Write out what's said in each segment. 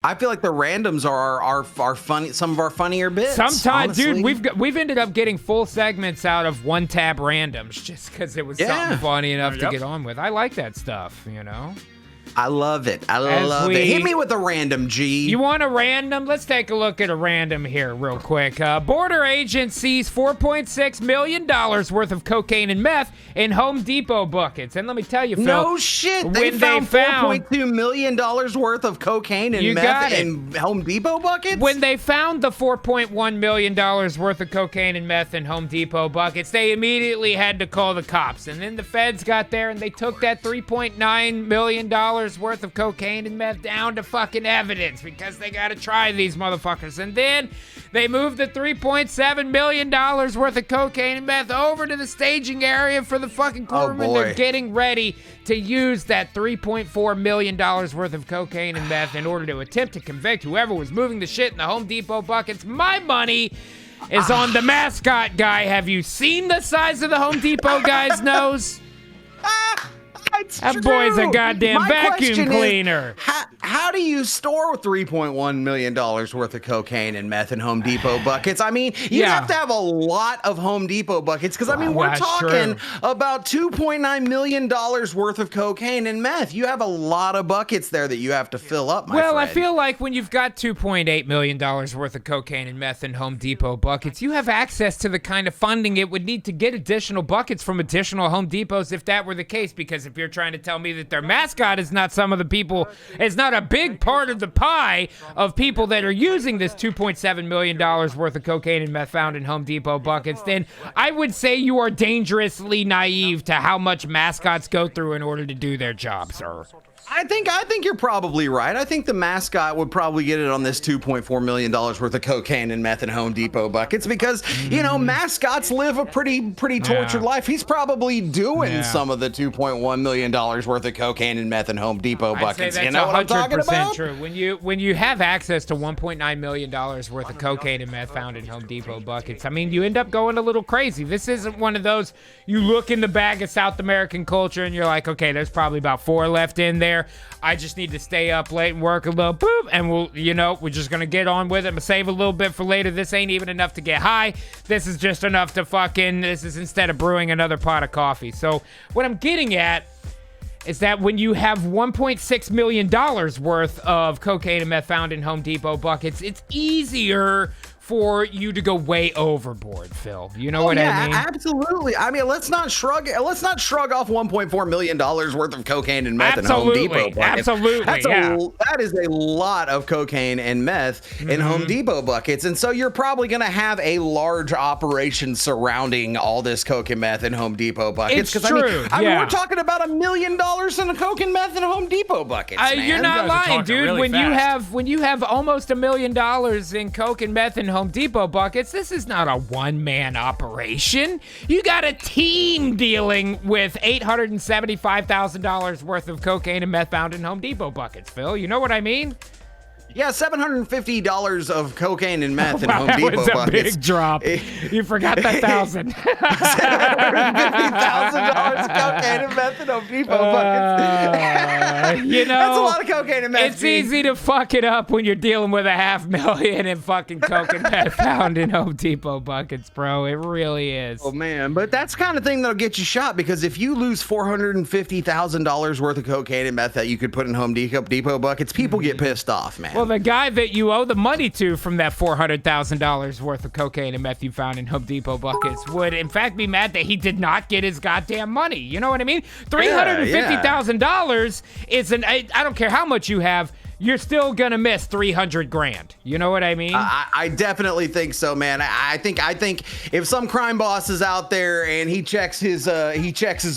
I feel like the randoms are our funny, some of our funnier bits. Sometimes, honestly. dude, we've ended up getting full segments out of one tab randoms just because it was something funny enough to get on with. I like that stuff, you know. I love it. I love it. Hit me with a random, G. You want a random? Let's take a look at a random here real quick. Border agent sees $4.6 million worth of cocaine and meth in Home Depot buckets. And let me tell you, Phil. No shit. They found $4.2 million worth of cocaine and meth in Home Depot buckets? When they found the $4.1 million worth of cocaine and meth in Home Depot buckets, they immediately had to call the cops. And then the feds got there and they took that $3.9 million worth of cocaine and meth down to fucking evidence because they gotta try these motherfuckers. And then they moved the $3.7 million worth of cocaine and meth over to the staging area for the fucking courtroom. They're getting ready to use that $3.4 million worth of cocaine and meth in order to attempt to convict whoever was moving the shit in the Home Depot buckets. My money is on the mascot guy. Have you seen the size of the Home Depot guy's nose? That boy's a goddamn vacuum cleaner. How do you store $3.1 million worth of cocaine and meth in Home Depot buckets? I mean, you have to have a lot of Home Depot buckets because, I mean, we're talking about $2.9 million worth of cocaine and meth. You have a lot of buckets there that you have to fill up, my friend. I feel like when you've got $2.8 million worth of cocaine and meth in Home Depot buckets, you have access to the kind of funding it would need to get additional buckets from additional Home Depots if that were the case. Because if you're trying to tell me that their mascot is not some of the people, it's not a big part of the pie of people that are using this $2.7 million worth of cocaine and meth found in Home Depot buckets, then I would say you are dangerously naive to how much mascots go through in order to do their job, sir. I think you're probably right. I think the mascot would probably get it on this $2.4 million worth of cocaine and meth in Home Depot buckets because, you know, mascots live a pretty tortured life. He's probably doing some of the $2.1 million worth of cocaine and meth in Home Depot buckets. You know what I'm talking about? True. When you have access to $1.9 million worth of cocaine and meth found in Home Depot buckets, I mean, you end up going a little crazy. This isn't one of those, you look in the bag of South American culture and you're like, okay, there's probably about 4 left in there. I just need to stay up late and work a little, boop, and we're just going to get on with it, save a little bit for later. This ain't even enough to get high. This is just enough to this is instead of brewing another pot of coffee. So what I'm getting at is that when you have $1.6 million worth of cocaine and meth found in Home Depot buckets, it's easier for you to go way overboard, Phil. You know what I mean? Absolutely. I mean, let's not shrug off $1.4 million worth of cocaine and meth in Home Depot buckets. Absolutely. That is a lot of cocaine and meth in Home Depot buckets. And so you're probably going to have a large operation surrounding all this coke and meth in Home Depot buckets. It's true. I mean, we're talking about $1 million in coke and meth in Home Depot buckets, man. You're not lying, dude. Really when you have almost $1 million in coke and meth in Home Depot buckets, this is not a one-man operation. You got a team dealing with $875,000 worth of cocaine and meth found in Home Depot buckets, Phil. You know what I mean? Yeah, $750 of cocaine and meth in Home Depot buckets. That was a big drop. You forgot that $1,000. $750,000 of cocaine and meth in Home Depot buckets. That's a lot of cocaine and meth. It's easy to fuck it up when you're dealing with $500,000 in fucking coke and meth found in Home Depot buckets, bro. It really is. Oh, man. But that's the kind of thing that'll get you shot because if you lose $450,000 worth of cocaine and meth that you could put in Home Depot buckets, people get pissed off, man. Well, the guy that you owe the money to from that $400,000 worth of cocaine and meth you found in Home Depot buckets would, in fact, be mad that he did not get his goddamn money. You know what I mean? $350,000 is I don't care how much you have, you're still gonna miss $300,000. You know what I mean? I definitely think so, man. I think if some crime boss is out there and he checks his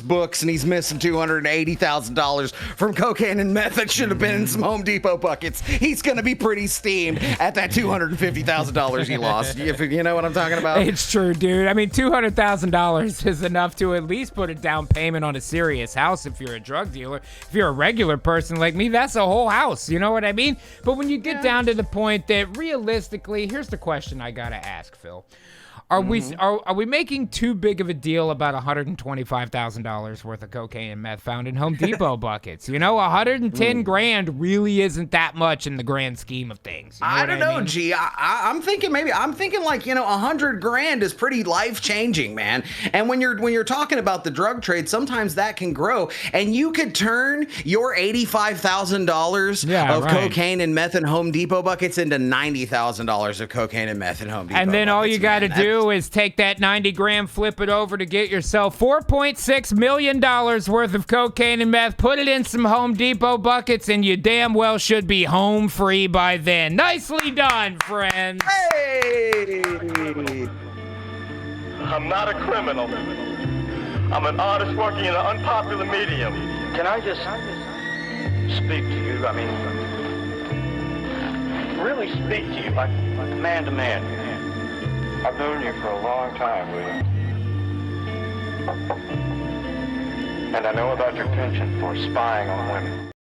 books and he's missing $280,000 from cocaine and meth that should have been in some Home Depot buckets, he's gonna be pretty steamed at that $250,000 he lost. If you know what I'm talking about? It's true, dude. I mean, $200,000 is enough to at least put a down payment on a serious house if you're a drug dealer. If you're a regular person like me, that's a whole house. You know what I mean? But when you get down to the point that realistically, here's the question I gotta ask, Phil. Are we making too big of a deal about $125,000 worth of cocaine and meth found in Home Depot buckets? You know, 110 grand really isn't that much in the grand scheme of things. You know I don't know, mean? G. I'm thinking like, you know, 100 grand is pretty life changing, man. And when you're talking about the drug trade, sometimes that can grow, and you could turn your $85,000 of cocaine and meth in Home Depot buckets into $90,000 of cocaine and meth in Home Depot. And then all you got to man. do is take that 90 grand, flip it over to get yourself $4.6 million worth of cocaine and meth, put it in some Home Depot buckets, and you damn well should be home free by then. Nicely done, friends. Hey! I'm not a criminal. I'm an artist working in an unpopular medium. Can I just speak to you? I mean, really speak to you like man to man. I've known you for a long time, William. And I know about your penchant for spying on women.